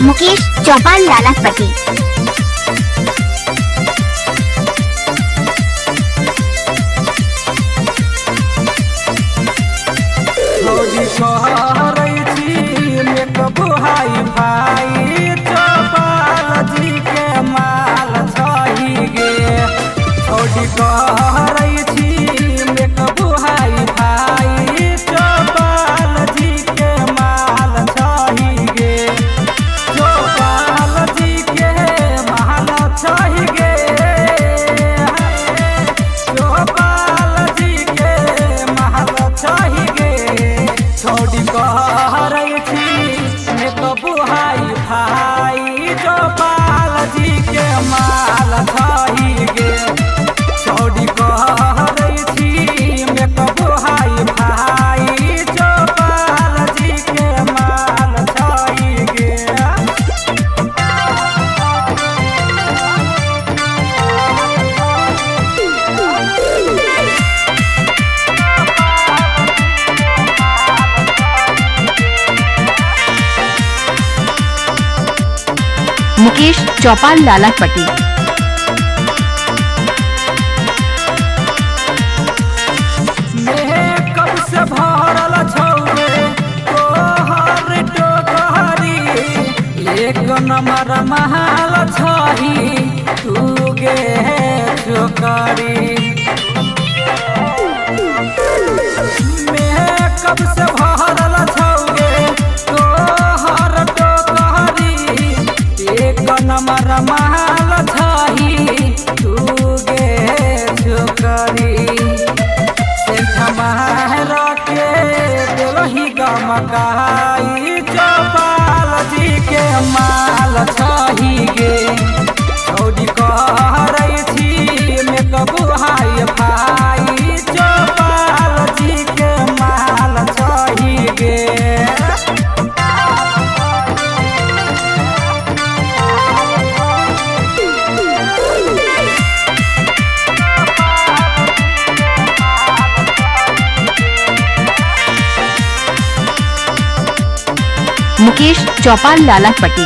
मुकेश चौपाल लालापट्टी। भाई भाई चौपाल जी के माल छही गे छोड़ी कहरई छी भाई भाई चौपाल जी के माल छही गे चौपाल जी के माल छही गे चौपाल जी के माल छही गे छोड़ी कहरई छी भाई भाई चौपाल जी के माल छही गे छौड़ी कहरई छी भाई भाई चौपाल जी के माल छही गे। मुकेश चौपाल लालापट्टी। कब से भरल छौरे तोहर टोकरी एक नंबर महल छही तू गे चोकरी कब से भरल छौरे तोहर टोकरी एक नंबर महल छही तू गे चोकरी के दिलही गमकाई चौपाल जी के माल छही गे छौड़ी कहरई छी भाई भाई चौपाल जी के माल छही गे। मुकेश चौपाल लालापट्टी।